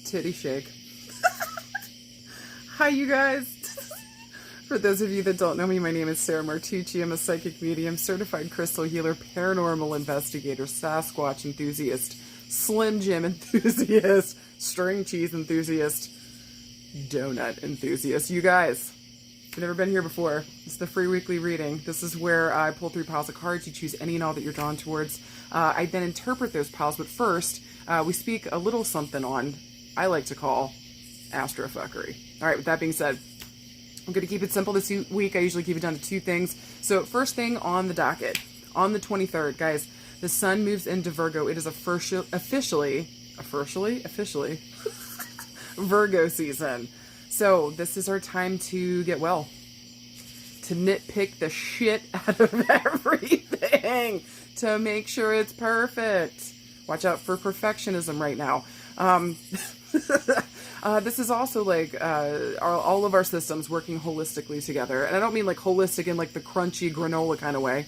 titty shake. Hi, you guys. For those of you that don't know me, my name is Sarah Martucci. I'm a psychic medium, certified crystal healer, paranormal investigator, Sasquatch enthusiast, Slim Jim enthusiast, string cheese enthusiast, donut enthusiast. You guys, if you've never been here before, it's the free weekly reading. This is where I pull 3 piles of cards. You choose any and all that you're drawn towards. I then interpret those piles, but first, we speak a little something on, I like to call, astrofuckery. All right, with that being said, I'm going to keep it simple this week. I usually keep it down to 2 things. So first thing on the docket, on the 23rd, guys, the sun moves into Virgo. It is officially Virgo season. So this is our time to get well, to nitpick the shit out of everything, to make sure it's perfect. Watch out for perfectionism right now. This is also like all of our systems working holistically together. And I don't mean like holistic in like the crunchy granola kind of way.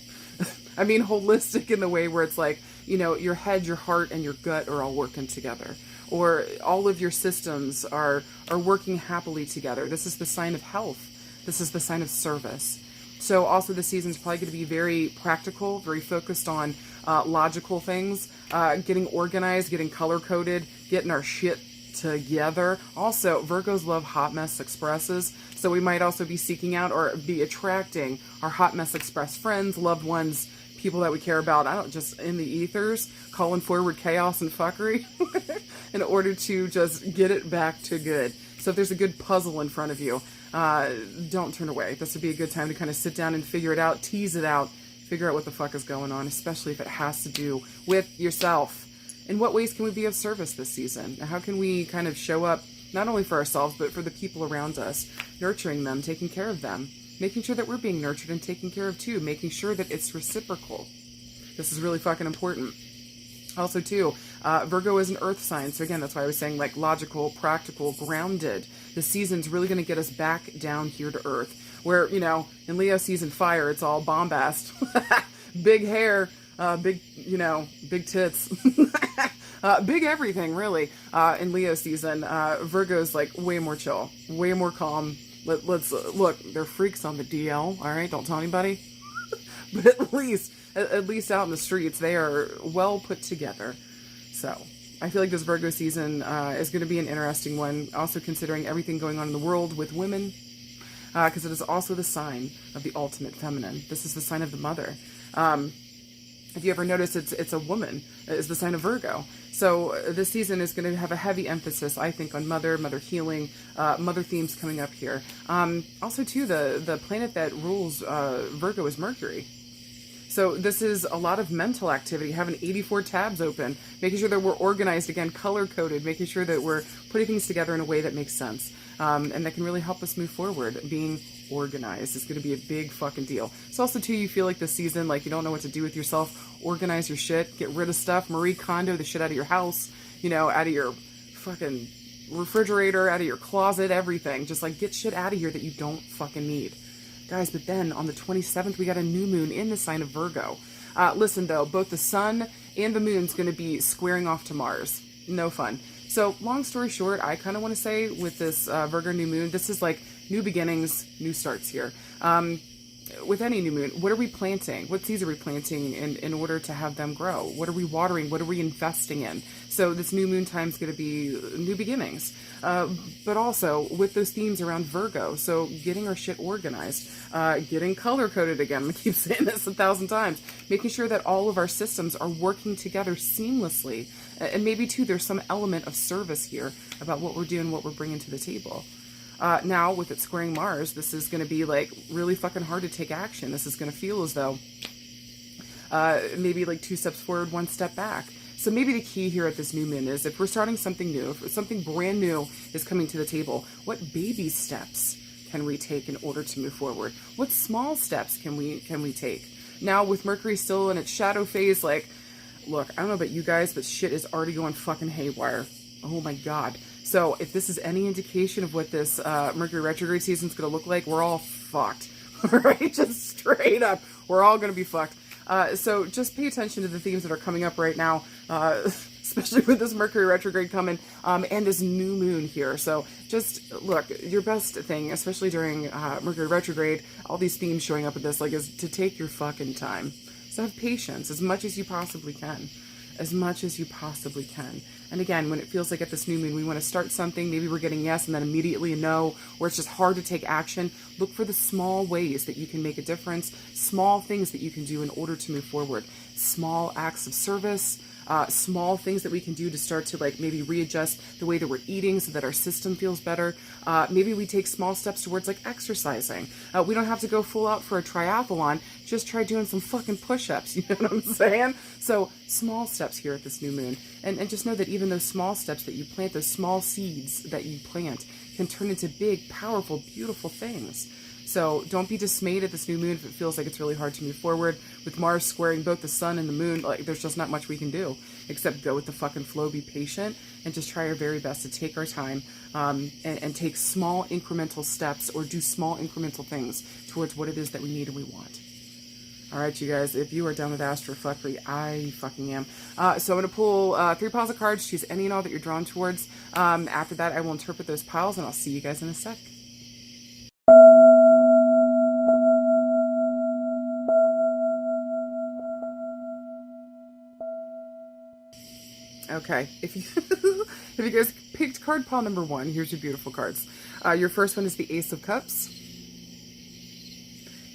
I mean holistic in the way where it's like, you know, your head, your heart, and your gut are all working together. Or all of your systems are working happily together. This is the sign of health. This is the sign of service. So also the season's probably going to be very practical, very focused on logical things, getting organized, getting color-coded, getting our shit together. Also, Virgos love hot mess expresses, so we might also be seeking out or be attracting our hot mess express friends, loved ones, people that we care about. I don't just in the ethers, calling forward chaos and fuckery in order to just get it back to good. So if there's a good puzzle in front of you, don't turn away. This would be a good time to kind of sit down and figure it out, tease it out, figure out what the fuck is going on, especially if it has to do with yourself. In what ways can we be of service this season? How can we kind of show up, not only for ourselves, but for the people around us, nurturing them, taking care of them, making sure that we're being nurtured and taken care of too, making sure that it's reciprocal. This is really fucking important. Also too, Virgo is an earth sign, so again, that's why I was saying like logical, practical, grounded. The season's really going to get us back down here to earth, where, you know, in Leo season fire, it's all bombast, big hair, big, you know, big tits, big everything, really. In Leo season, Virgo's like way more chill, way more calm. Let's look, they're freaks on the DL, all right? Don't tell anybody. But at least out in the streets, they are well put together. So I feel like this Virgo season is going to be an interesting one, also considering everything going on in the world with women, because it is also the sign of the ultimate feminine. This is the sign of the mother. If you ever notice, it's a woman, is the sign of Virgo. So this season is going to have a heavy emphasis, I think, on mother healing, mother themes coming up here. Also, too, the planet that rules Virgo is Mercury. So this is a lot of mental activity, having 84 tabs open, making sure that we're organized, again, color-coded, making sure that we're putting things together in a way that makes sense, and that can really help us move forward. Being organized is going to be a big fucking deal. So also, too, you feel like this season, like you don't know what to do with yourself. Organize your shit, get rid of stuff, Marie Kondo the shit out of your house, you know, out of your fucking refrigerator, out of your closet, everything. Just like get shit out of here that you don't fucking need. Guys, but then on the 27th, we got a new moon in the sign of Virgo. Listen, though, both the sun and the moon's going to be squaring off to Mars. No fun. So, long story short, I kind of want to say with this Virgo new moon, this is like new beginnings, new starts here. With any new moon, what are we planting? What seeds are we planting in order to have them grow? What are we watering? What are we investing in? So this new moon time is going to be new beginnings. But also with those themes around Virgo. So getting our shit organized, getting color-coded again. I keep saying this 1,000 times. Making sure that all of our systems are working together seamlessly. And maybe, too, there's some element of service here about what we're doing, what we're bringing to the table. Now, with it squaring Mars, this is going to be, like, really fucking hard to take action. This is going to feel as though maybe, like, 2 steps forward, 1 step back. So maybe the key here at this new moon is if we're starting something new, if something brand new is coming to the table, what baby steps can we take in order to move forward? What small steps can we take? Now, with Mercury still in its shadow phase, like, look, I don't know about you guys, but shit is already going fucking haywire. Oh, my God. So if this is any indication of what this Mercury retrograde season is going to look like, we're all fucked, right? Just straight up, we're all going to be fucked. So just pay attention to the themes that are coming up right now. especially with this Mercury retrograde coming, and this new moon here. So just look, your best thing, especially during Mercury retrograde, all these themes showing up with this, like, is to take your fucking time. So have patience as much as you possibly can. As much as you possibly can. And again, when it feels like at this new moon, we want to start something, maybe we're getting yes and then immediately a no, or it's just hard to take action. Look for the small ways that you can make a difference, small things that you can do in order to move forward, small acts of service, small things that we can do to start to like maybe readjust the way that we're eating so that our system feels better. Maybe we take small steps towards like exercising. We don't have to go full out for a triathlon. Just try doing some fucking push-ups. You know what I'm saying? So small steps here at this new moon. And just know that even those small steps that you plant, those small seeds that you plant can turn into big, powerful, beautiful things. So don't be dismayed at this new moon if it feels like it's really hard to move forward. With Mars squaring both the sun and the moon, like there's just not much we can do except go with the fucking flow, be patient, and just try our very best to take our time and take small incremental steps or do small incremental things towards what it is that we need and we want. All right, you guys, if you are done with astrofuckery, I fucking am. So I'm going to pull 3 piles of cards, choose any and all that you're drawn towards. After that, I will interpret those piles, and I'll see you guys in a sec. Okay, if you guys picked card pile number 1, here's your beautiful cards. Your first one is the Ace of Cups.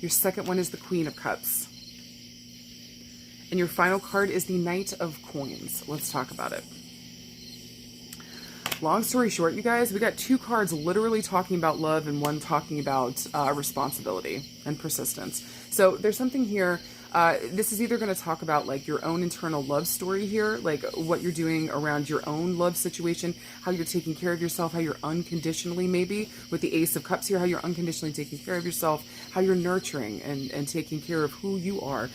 Your second one is the Queen of Cups. And your final card is the Knight of Coins. Let's talk about it. Long story short, you guys, we got 2 cards literally talking about love and 1 talking about responsibility and persistence. So there's something here. This is either going to talk about like your own internal love story here, like what you're doing around your own love situation, how you're taking care of yourself, how you're unconditionally, maybe with the Ace of Cups here, how you're unconditionally taking care of yourself, how you're nurturing and taking care of who you are.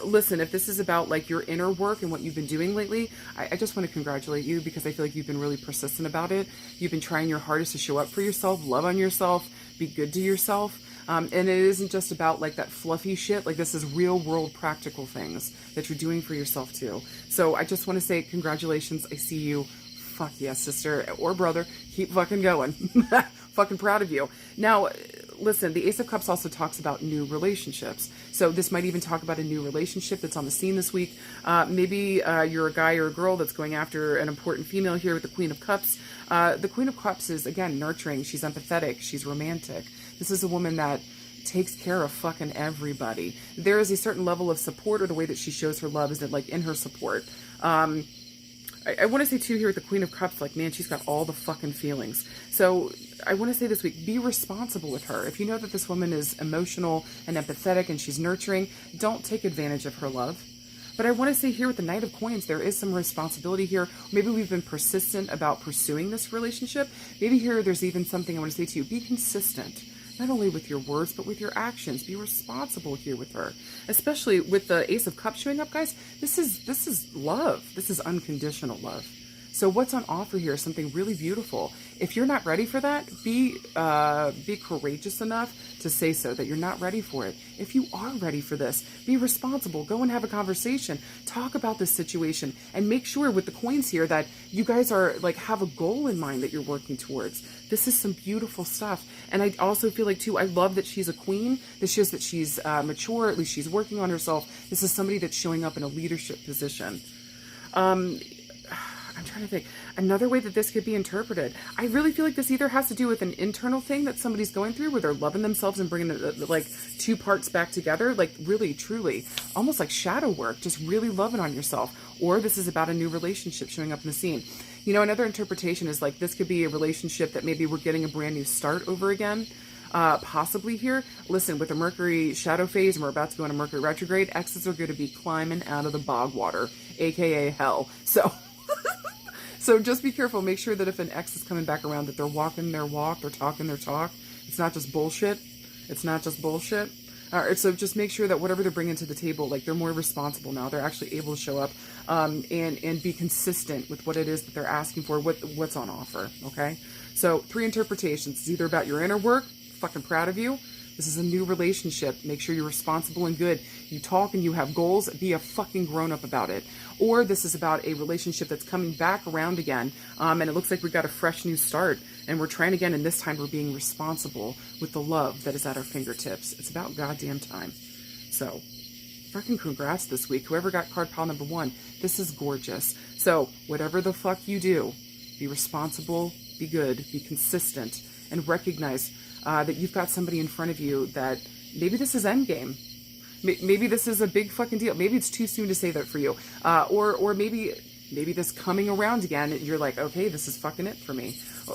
Listen, if this is about like your inner work and what you've been doing lately, I just want to congratulate you because I feel like you've been really persistent about it. You've been trying your hardest to show up for yourself, love on yourself, be good to yourself. And it isn't just about like that fluffy shit. Like this is real world practical things that you're doing for yourself too. So I just want to say congratulations. I see you. Fuck yes, sister or brother. Keep fucking going. Fucking proud of you. Now, listen, the Ace of Cups also talks about new relationships. So this might even talk about a new relationship that's on the scene this week. Maybe you're a guy or a girl that's going after an important female here with the Queen of Cups. The Queen of Cups is, again, nurturing. She's empathetic. She's romantic. This is a woman that takes care of fucking everybody. There is a certain level of support, or the way that she shows her love is that, like, in her support. I want to say, too, here with the Queen of Cups, like, man, she's got all the fucking feelings. So I want to say this week, be responsible with her. If you know that this woman is emotional and empathetic and she's nurturing, don't take advantage of her love. But I want to say here with the Knight of Coins, there is some responsibility here. Maybe we've been persistent about pursuing this relationship. Maybe here there's even something I want to say to you. Be consistent. Not only with your words, but with your actions. Be responsible here with her. Especially with the Ace of Cups showing up, guys. This is love. This is unconditional love. So what's on offer here is something really beautiful. If you're not ready for that, be courageous enough to say so, that you're not ready for it. If you are ready for this, be responsible. Go and have a conversation. Talk about this situation and make sure with the coins here that you guys are like have a goal in mind that you're working towards. This is some beautiful stuff. And I also feel like too, I love that she's a queen. This shows that she's mature, at least she's working on herself. This is somebody that's showing up in a leadership position. I'm trying to think. Another way that this could be interpreted, I really feel like this either has to do with an internal thing that somebody's going through where they're loving themselves and bringing like 2 parts back together, like really, truly, almost like shadow work, just really loving on yourself. Or this is about a new relationship showing up in the scene. You know, another interpretation is like this could be a relationship that maybe we're getting a brand new start over again. Possibly here. Listen, with the Mercury shadow phase, and we're about to go into Mercury retrograde, exes are going to be climbing out of the bog water, aka hell. So just be careful. Make sure that if an ex is coming back around, that they're walking their walk, they're talking their talk. It's not just bullshit. It's not just bullshit. All right, so just make sure that whatever they're bringing to the table, like they're more responsible now. They're actually able to show up and be consistent with what it is that they're asking for, what's on offer, okay? So 3 interpretations. It's either about your inner work, fucking proud of you. This is a new relationship. Make sure you're responsible and good. You talk and you have goals. Be a fucking grown-up about it. Or this is about a relationship that's coming back around again, and it looks like we got a fresh new start, and we're trying again, and this time we're being responsible with the love that is at our fingertips. It's about goddamn time. So, fucking congrats this week. Whoever got card pile number 1, this is gorgeous. So, whatever the fuck you do, be responsible, be good, be consistent, and recognize that you've got somebody in front of you that maybe this is endgame. Maybe this is a big fucking deal. Maybe it's too soon to say that for you. Or maybe this coming around again, you're like, okay, this is fucking it for me.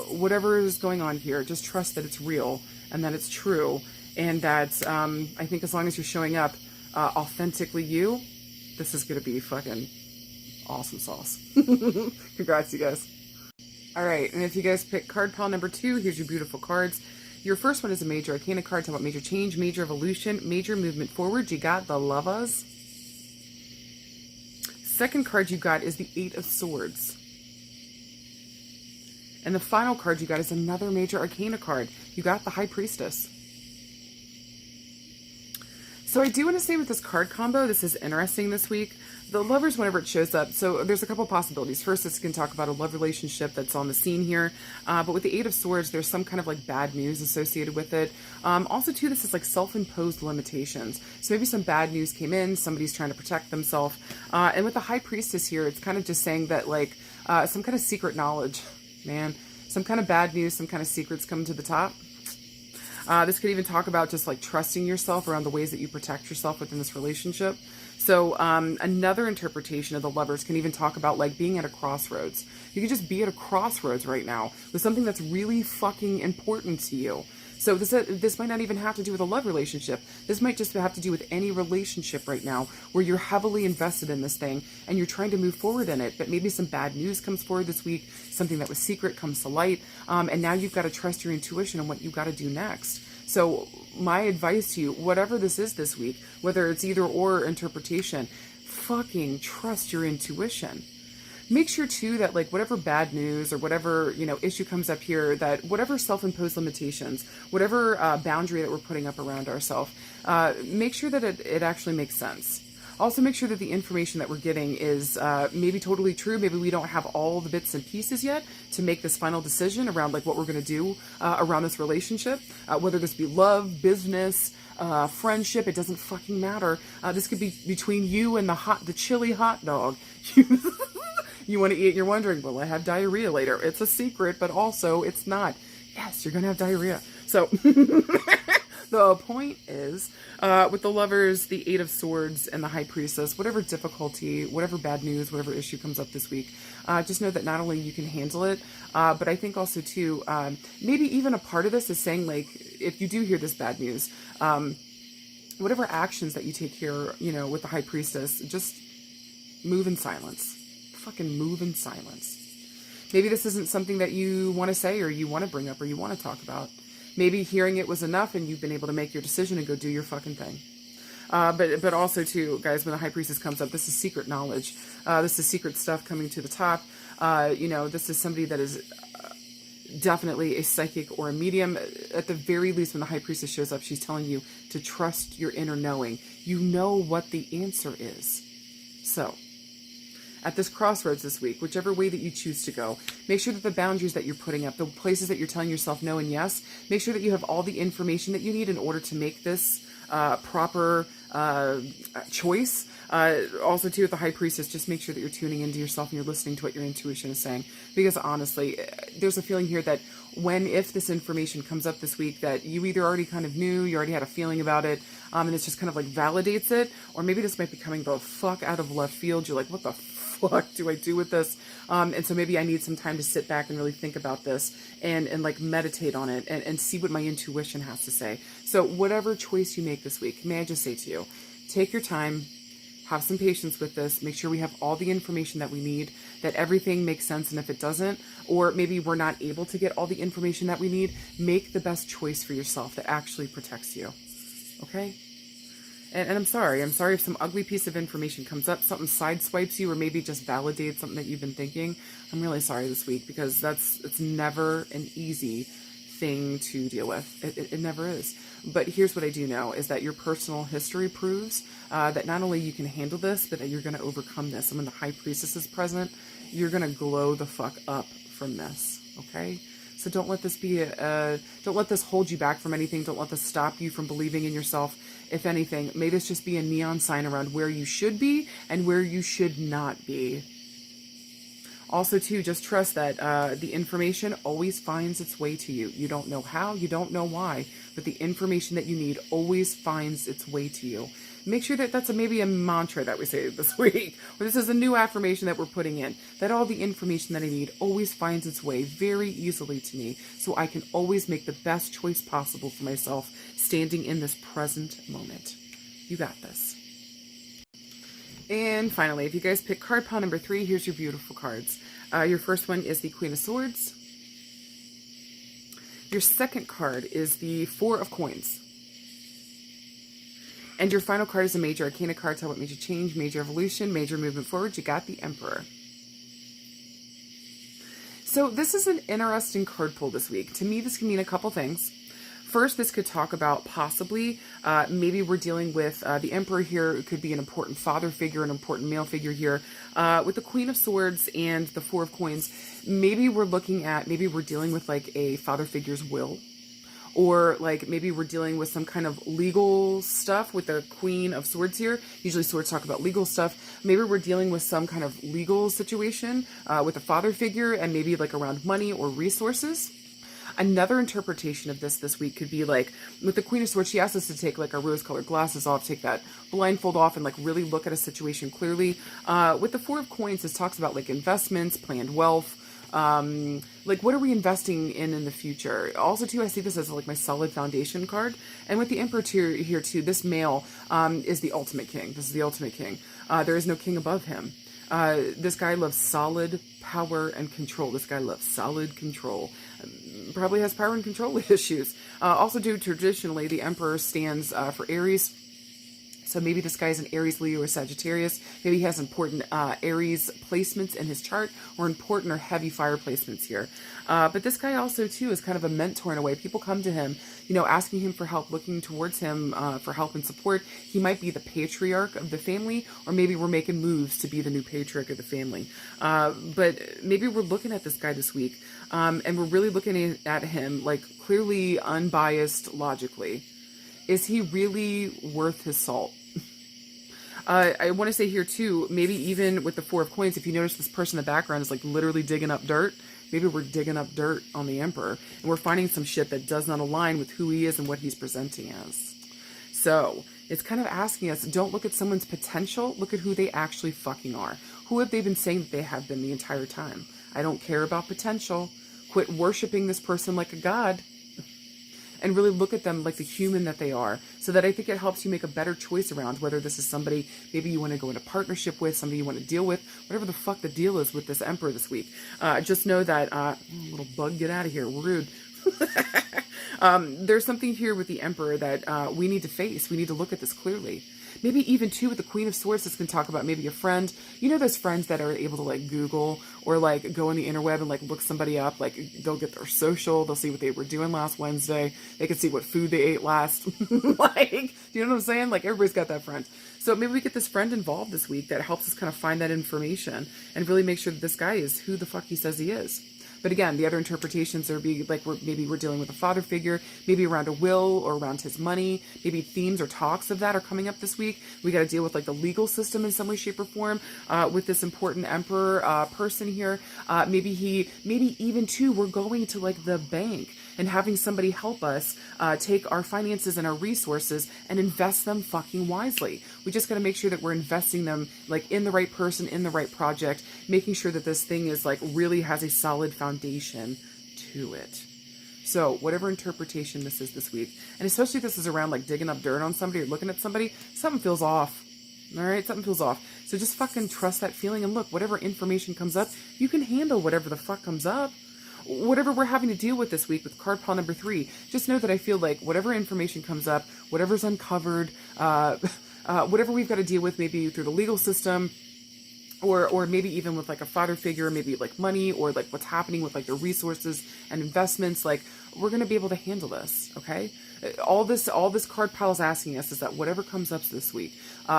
Whatever is going on here, just trust that it's real and that it's true. And that I think as long as you're showing up authentically you, this is going to be fucking awesome sauce. Congrats, you guys. All right, and if you guys pick card pile number 2, here's your beautiful cards. Your first one is a major arcana card, talking about major change, major evolution, major movement forward. You got the Lovelies. Second card you got is the 8 of Swords. And the final card you got is another major arcana card. You got the High Priestess. So I do want to say with this card combo, this is interesting this week. The Lovers, whenever it shows up, so there's a couple possibilities. First, this can talk about a love relationship that's on the scene here. But with the 8 of Swords, there's some kind of like bad news associated with it. Also, too, this is like self-imposed limitations. So maybe some bad news came in, somebody's trying to protect themselves. And with the High Priestess here, it's kind of just saying that like some kind of secret knowledge, man. Some kind of bad news, some kind of secrets coming to the top. This could even talk about just like trusting yourself around the ways that you protect yourself within this relationship. So another interpretation of the Lovers can even talk about like being at a crossroads. You could just be at a crossroads right now with something that's really fucking important to you. So this might not even have to do with a love relationship. This might just have to do with any relationship right now where you're heavily invested in this thing and you're trying to move forward in it. But maybe some bad news comes forward this week, something that was secret comes to light, and now you've got to trust your intuition and what you've got to do next. So my advice to you, whatever this is this week, whether it's either or interpretation, fucking trust your intuition. Make sure too that like whatever bad news or whatever, you know, issue comes up here, that whatever self-imposed limitations, whatever boundary that we're putting up around ourselves, make sure that it actually makes sense. Also make sure that the information that we're getting is maybe totally true. Maybe we don't have all the bits and pieces yet to make this final decision around like what we're going to do around this relationship, whether this be love, business, friendship, it doesn't fucking matter. This could be between you and the chili hot dog. You want to eat and you're wondering, will I have diarrhea later? It's a secret, but also it's not. Yes, you're going to have diarrhea. So the point is, with the Lovers, the 8 of Swords, and the High Priestess, whatever difficulty, whatever bad news, whatever issue comes up this week, just know that not only you can handle it, but I think also too, maybe even a part of this is saying like, if you do hear this bad news, whatever actions that you take here, you know, with the High Priestess, just move in silence. Fucking move in silence. Maybe this isn't something that you want to say or you want to bring up or you want to talk about. Maybe hearing it was enough and you've been able to make your decision and go do your fucking thing. But also too, guys, when the High Priestess comes up, this is secret knowledge. This is secret stuff coming to the top. You know, this is somebody that is definitely a psychic or a medium. At the very least, when the High Priestess shows up, she's telling you to trust your inner knowing. You know what the answer is. So, at this crossroads this week, whichever way that you choose to go, make sure that the boundaries that you're putting up, the places that you're telling yourself no and yes, make sure that you have all the information that you need in order to make this proper choice. Also, too, with the High Priestess, just make sure that you're tuning into yourself and you're listening to what your intuition is saying. Because honestly, there's a feeling here that if this information comes up this week that you either already kind of knew, you already had a feeling about it, and it's just kind of like validates it, or maybe this might be coming the fuck out of left field. You're like, what the fuck do I do with this? And so maybe I need some time to sit back and really think about this and like meditate on it and see what my intuition has to say. So whatever choice you make this week, may I just say to you, take your time, have some patience with this, make sure we have all the information that we need, that everything makes sense, and if it doesn't, or maybe we're not able to get all the information that we need, make the best choice for yourself that actually protects you. Okay? And I'm sorry if some ugly piece of information comes up, something sideswipes you, or maybe just validates something that you've been thinking. I'm really sorry this week, because it's never an easy thing to deal with. It never is. But here's what I do know is that your personal history proves that not only you can handle this, but that you're going to overcome this. And when the High Priestess is present, you're going to glow the fuck up from this. Okay? So don't let this be don't let this hold you back from anything. Don't let this stop you from believing in yourself. If anything, may this just be a neon sign around where you should be and where you should not be. Also, too, just trust that the information always finds its way to you. You don't know how, you don't know why, but the information that you need always finds its way to you. Make sure that that's maybe a mantra that we say this week, or this is a new affirmation that we're putting in, that all the information that I need always finds its way very easily to me, so I can always make the best choice possible for myself, standing in this present moment. You got this. And finally, if you guys pick card pile number 3, here's your beautiful cards. Your first one is the Queen of Swords. Your second card is the Four of Coins. And your final card is a major arcana card. Tell what major change, major evolution, major movement forward. You got the Emperor. So this is an interesting card pull this week. To me, this can mean a couple things. First, this could talk about possibly, maybe we're dealing with the Emperor here. It could be an important father figure, an important male figure here. With the Queen of Swords and the Four of Coins, maybe we're dealing with like a father figure's will. Or like maybe we're dealing with some kind of legal stuff with the Queen of Swords here. Usually swords talk about legal stuff. Maybe we're dealing with some kind of legal situation with a father figure and maybe like around money or resources. Another interpretation of this week could be like, with the Queen of Swords, she asks us to take like our rose-colored glasses off, take that blindfold off, and like really look at a situation clearly. With the Four of Coins, this talks about like investments, planned wealth, like what are we investing in the future? Also too, I see this as like my solid foundation card. And with the Emperor here too, this male is the ultimate king. This is the ultimate king. There is no king above him. This guy loves solid power and control. This guy loves solid control. Probably has power and control issues. Also, traditionally, the Emperor stands for Aries. So maybe this guy is an Aries, Leo, or Sagittarius. Maybe he has important Aries placements in his chart, or important or heavy fire placements here. But this guy also, too, is kind of a mentor in a way. People come to him, asking him for help, looking towards him for help and support. He might be the patriarch of the family, or maybe we're making moves to be the new patriarch of the family. But maybe we're looking at this guy this week, and we're really looking at him, like, clearly unbiased logically. Is he really worth his salt? I want to say here too, maybe even with the Four of Coins, if you notice this person in the background is like literally digging up dirt, maybe we're digging up dirt on the Emperor and we're finding some shit that does not align with who he is and what he's presenting as. So it's kind of asking us, don't look at someone's potential, look at who they actually fucking are. Who have they been saying that they have been the entire time? I don't care about potential. Quit worshiping this person like a god. And really look at them like the human that they are, so that I think it helps you make a better choice around whether this is somebody maybe you want to go into partnership with, somebody you want to deal with, whatever the fuck the deal is with this Emperor this week. Just know that, little bug, get out of here, rude. There's something here with the Emperor that we need to face. We need to look at this clearly. Maybe even too with the Queen of Swords, this can talk about maybe a friend. You know those friends that are able to like Google or like go on the interweb and like look somebody up. Like they'll get their social, they'll see what they were doing last Wednesday. They can see what food they ate last. Like, do you know what I'm saying? Like everybody's got that friend. So maybe we get this friend involved this week that helps us kind of find that information and really make sure that this guy is who the fuck he says he is. But again, the other interpretations are be like maybe we're dealing with a father figure, maybe around a will or around his money. Maybe themes or talks of that are coming up this week. We got to deal with like the legal system in some way, shape, or form with this important Emperor person here. Maybe even too, we're going to like the bank and having somebody help us take our finances and our resources and invest them fucking wisely. We just got to make sure that we're investing them like in the right person, in the right project, making sure that this thing is like really has a solid foundation to it. So whatever interpretation this is this week, and especially if this is around like digging up dirt on somebody or looking at somebody, something feels off. All right, something feels off. So just fucking trust that feeling and look, whatever information comes up, you can handle whatever the fuck comes up. Whatever we're having to deal with this week with card pile number 3, just know that I feel like whatever information comes up, whatever's uncovered, whatever we've got to deal with maybe through the legal system, or maybe even with like a father figure, maybe like money, or like what's happening with like their resources and investments. Like, we're going to be able to handle this. Okay. All this card pile is asking us is that whatever comes up this week,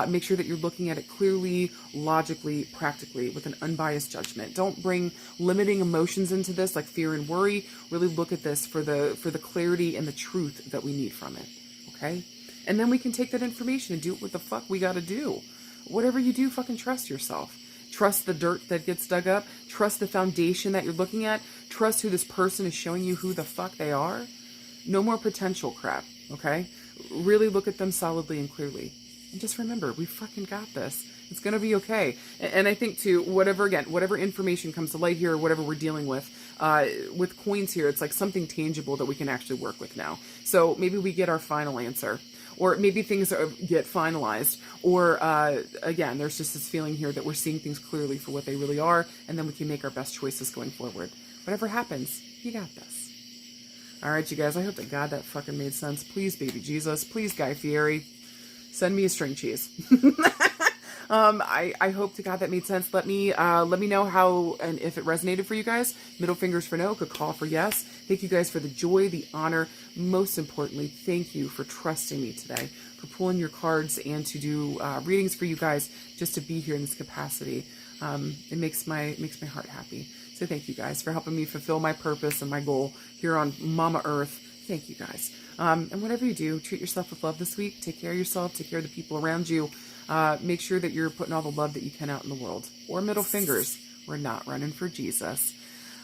make sure that you're looking at it clearly, logically, practically, with an unbiased judgment. Don't bring limiting emotions into this, like fear and worry. Really look at this for the clarity and the truth that we need from it. Okay. And then we can take that information and do what the fuck we got to do. Whatever you do, fucking trust yourself. Trust the dirt that gets dug up. Trust the foundation that you're looking at. Trust who this person is showing you who the fuck they are. No more potential crap, okay? Really look at them solidly and clearly. And just remember, we fucking got this. It's going to be okay. And I think too, whatever information comes to light here, or whatever we're dealing with coins here, it's like something tangible that we can actually work with now. So maybe we get our final answer. Or maybe things get finalized. Or, again, there's just this feeling here that we're seeing things clearly for what they really are, and then we can make our best choices going forward. Whatever happens, you got this. All right, you guys, I hope to God that fucking made sense. Please, baby Jesus. Please, Guy Fieri. Send me a string cheese. I hope to God that made sense. Let me know how and if it resonated for you guys. Middle fingers for no, caw for yes. Thank you guys for the joy, the honor. Most importantly, thank you for trusting me today, for pulling your cards and to do readings for you guys, just to be here in this capacity. It makes my heart happy. So thank you guys for helping me fulfill my purpose and my goal here on Mama Earth. Thank you guys. And whatever you do, treat yourself with love this week. Take care of yourself. Take care of the people around you. Make sure that you're putting all the love that you can out in the world. Or middle fingers. We're not running for Jesus.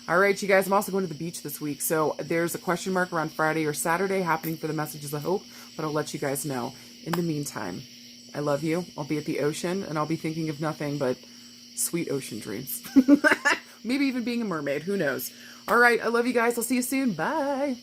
All right, you guys, I'm also going to the beach this week. So there's a question mark around Friday or Saturday happening for the Messages of Hope, but I'll let you guys know. In the meantime, I love you. I'll be at the ocean, and I'll be thinking of nothing but sweet ocean dreams. Maybe even being a mermaid. Who knows? All right, I love you guys. I'll see you soon. Bye.